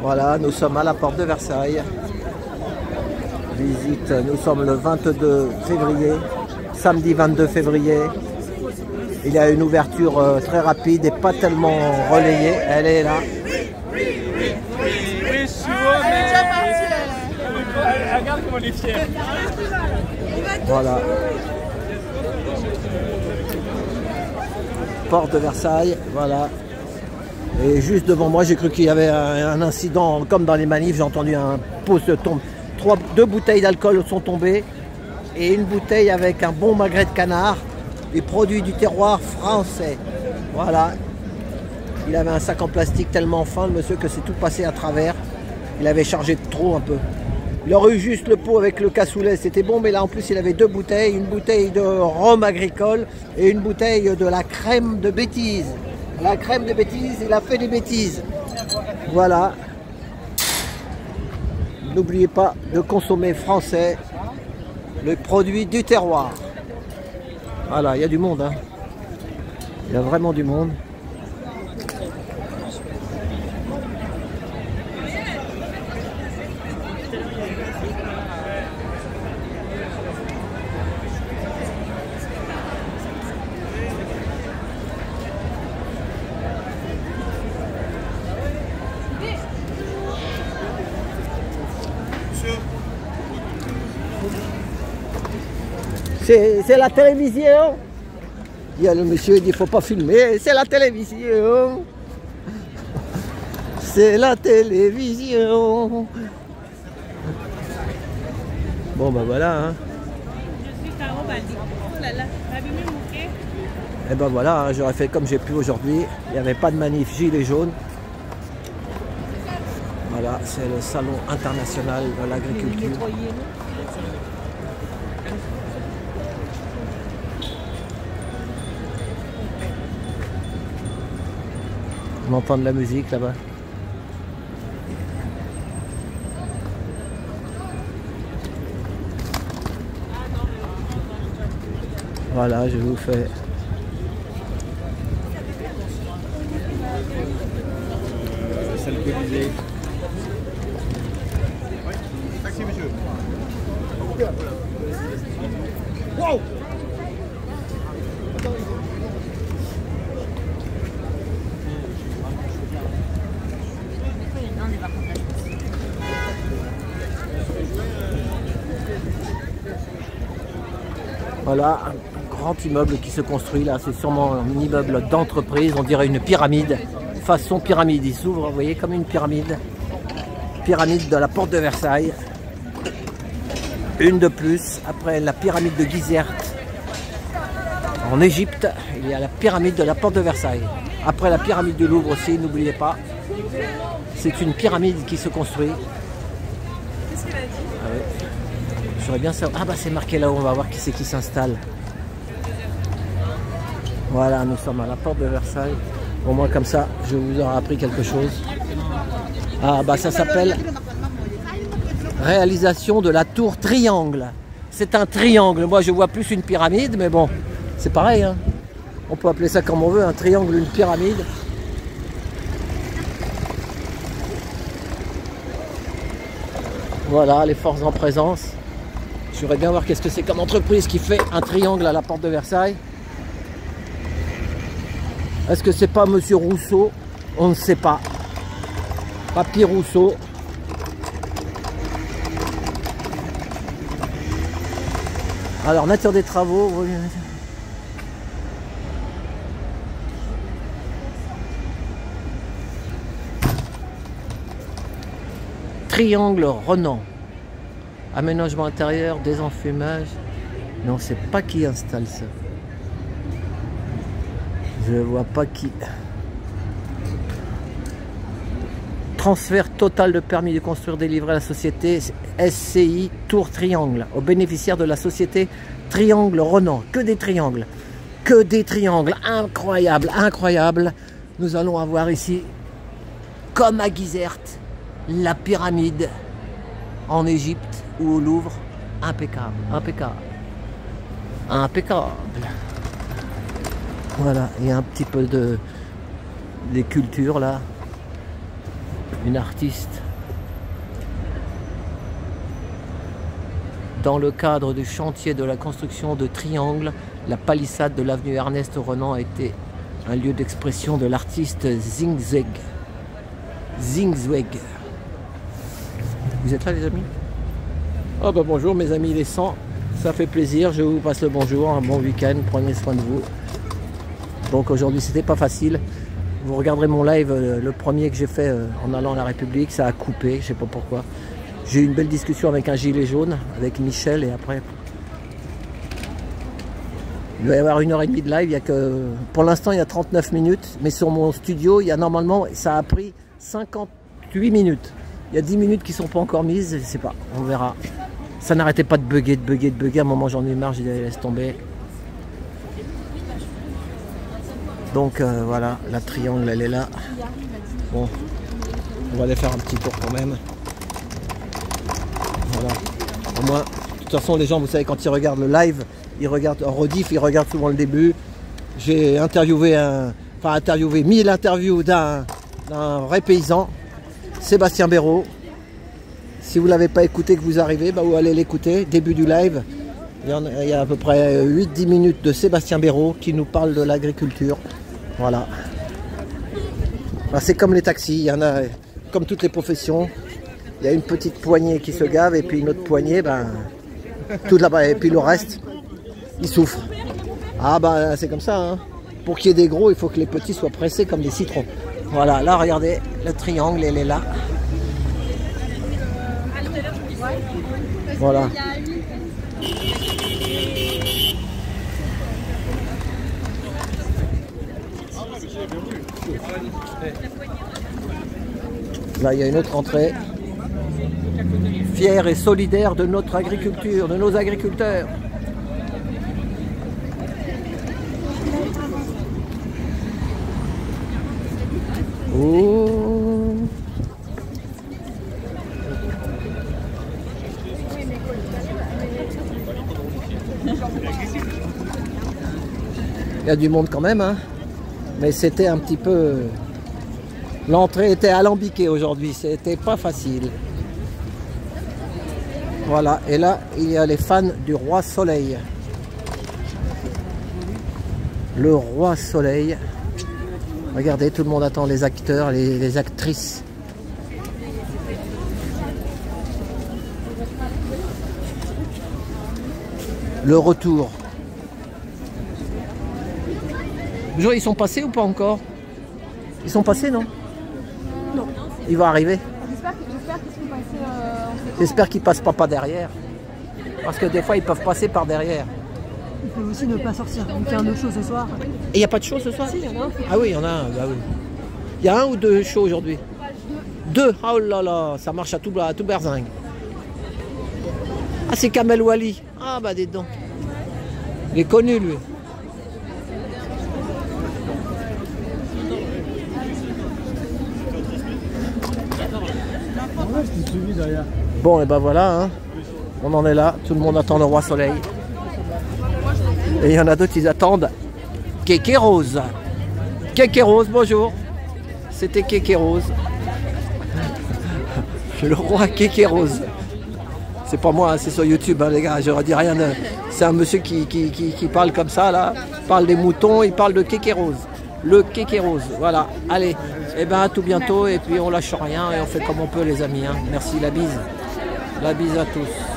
Voilà, nous sommes à la porte de Versailles. Visite, nous sommes le 22 février, samedi 22 février. Il y a une ouverture très rapide et pas tellement relayée. Elle est là. Regarde comment il est fier. Voilà. Porte de Versailles, voilà. Et juste devant moi, j'ai cru qu'il y avait un incident comme dans les manifs. J'ai entendu un pot se tomber. Deux bouteilles d'alcool sont tombées et une bouteille avec un bon magret de canard, des produits du terroir français. Voilà. Il avait un sac en plastique tellement fin, le monsieur, que c'est tout passé à travers. Il avait chargé de trop un peu. Il aurait eu juste le pot avec le cassoulet, c'était bon, mais là en plus il avait deux bouteilles, une bouteille de rhum agricole et une bouteille de la crème de bêtises. La crème de bêtises, il a fait des bêtises. Voilà. N'oubliez pas de consommer français, le produit du terroir. Voilà, il y a du monde, hein. Il y a vraiment du monde. C'est la télévision. Il y a le monsieur, il dit, il ne faut pas filmer. C'est la télévision. C'est la télévision. Bon, ben voilà. Hein. Je suis Caro Bali. Oh là là, t'as vu mes moquets? Et ben voilà, hein, j'aurais fait comme j'ai pu aujourd'hui. Il n'y avait pas de manif gilet jaune. Voilà, c'est le salon international de l'agriculture. On entend de la musique là-bas. Voilà, je vous fais. C'est alcoolisé. Taxi, monsieur. Wow! Voilà, un grand immeuble qui se construit là, c'est sûrement un immeuble d'entreprise, on dirait une pyramide, façon pyramide, il s'ouvre, vous voyez, comme une pyramide. Pyramide de la porte de Versailles, une de plus, après la pyramide de Gizeh en Égypte, il y a la pyramide de la porte de Versailles. Après la pyramide du Louvre aussi, n'oubliez pas, c'est une pyramide qui se construit. Qu'est-ce qu'il a dit? Ah ouais. J'aurais bien savoir. Ah bah c'est marqué là-haut, on va voir qui c'est qui s'installe. Voilà, nous sommes à la porte de Versailles. Au moins comme ça, je vous aurai appris quelque chose. Ah bah ça s'appelle réalisation de la tour triangle. C'est un triangle. Moi je vois plus une pyramide, mais bon, c'est pareil, hein. On peut appeler ça comme on veut, un triangle, une pyramide. Voilà, les forces en présence. Je voudrais bien voir qu'est-ce que c'est comme entreprise qui fait un triangle à la porte de Versailles. Est-ce que c'est pas Monsieur Rousseau? On ne sait pas. Papy Rousseau. Alors, nature des travaux. Triangle Renan. Aménagement intérieur, désenfumage. Non, c'est pas qui installe ça. Je vois pas qui. Transfert total de permis de construire délivré à la société SCI Tour Triangle aux bénéficiaires de la société Triangle Renan. Que des triangles. Que des triangles. Incroyable, incroyable. Nous allons avoir ici, comme à Gizeh, la pyramide en Égypte ou au Louvre. Impeccable, impeccable. Impeccable. Voilà, il y a un petit peu des cultures là. Une artiste. Dans le cadre du chantier de la construction de Triangle, la palissade de l'avenue Ernest Renan a été un lieu d'expression de l'artiste Zingzweg. Zingzweg. Vous êtes là les amis? Oh bah bonjour mes amis les 100, ça fait plaisir, je vous passe le bonjour, un bon week-end, prenez soin de vous. Donc aujourd'hui c'était pas facile, vous regarderez mon live, le premier que j'ai fait en allant à la République, ça a coupé, je sais pas pourquoi. J'ai eu une belle discussion avec un gilet jaune, avec Michel, et après... Il va y avoir 1h30 de live, il y a que... Pour l'instant il y a 39 minutes, mais sur mon studio, il y a normalement, ça a pris 58 minutes. Il y a 10 minutes qui ne sont pas encore mises, je sais pas, on verra. Ça n'arrêtait pas de bugger, à un moment j'en ai marre, j'ai dit laisse tomber. Donc voilà, la Triangle elle est là. Bon, on va aller faire un petit tour quand même. Voilà. Au moins, de toute façon les gens, vous savez, quand ils regardent le live, ils regardent en rediff, ils regardent souvent le début. J'ai interviewé mis l'interview d'un vrai paysan, Sébastien Béraud. Si vous ne l'avez pas écouté, que vous arrivez, bah vous allez l'écouter, début du live. Il y a à peu près 8-10 minutes de Sébastien Béraud qui nous parle de l'agriculture. Voilà. Bah, c'est comme les taxis, il y en a, comme toutes les professions, il y a une petite poignée qui se gave et puis une autre poignée, ben, tout là-bas, et puis le reste, ils souffrent. Ah bah c'est comme ça, hein. Pour qu'il y ait des gros, il faut que les petits soient pressés comme des citrons. Voilà, là regardez, le Triangle, elle est là. Voilà. Là, il y a une autre entrée. Fière et solidaire de notre agriculture, de nos agriculteurs. Oh. Il y a du monde quand même, hein. Mais c'était un petit peu... L'entrée était alambiquée aujourd'hui, c'était pas facile. Voilà, et là, il y a les fans du Roi Soleil. Le Roi Soleil. Regardez, tout le monde attend les acteurs, les actrices. Le retour. Bonjour, ils sont passés ou pas encore? Ils sont passés, non? Non. Ils vont arriver. J'espère qu'ils sont passés. J'espère qu'ils passent pas derrière. Parce que des fois, ils peuvent passer par derrière. Il peut aussi ne pas sortir. Donc il y a un autre show ce soir. Et il n'y a pas de show ce soir? Si, il y en a un. Ah oui, il y en a un. Bah oui. Il y a un ou deux shows aujourd'hui? Deux. Oh là là, ça marche à tout berzingue. Ah, c'est Kamel Wally. Ah bah dis donc. Il est connu lui. Bon, et ben voilà, hein. On en est là, tout le monde attend le Roi Soleil. Et il y en a d'autres qui attendent Kéké Rose. Kéké Rose, bonjour. C'était Kéké Rose. Le roi Kéké Rose. C'est pas moi, hein, c'est sur YouTube, hein, les gars, je redis rien. C'est un monsieur qui parle comme ça, là. Il parle des moutons, il parle de Kéké Rose. Le Kéké Rose, voilà. Allez, et ben à tout bientôt, et puis on lâche rien, et on fait comme on peut, les amis. Hein. Merci, la bise. La bise à tous.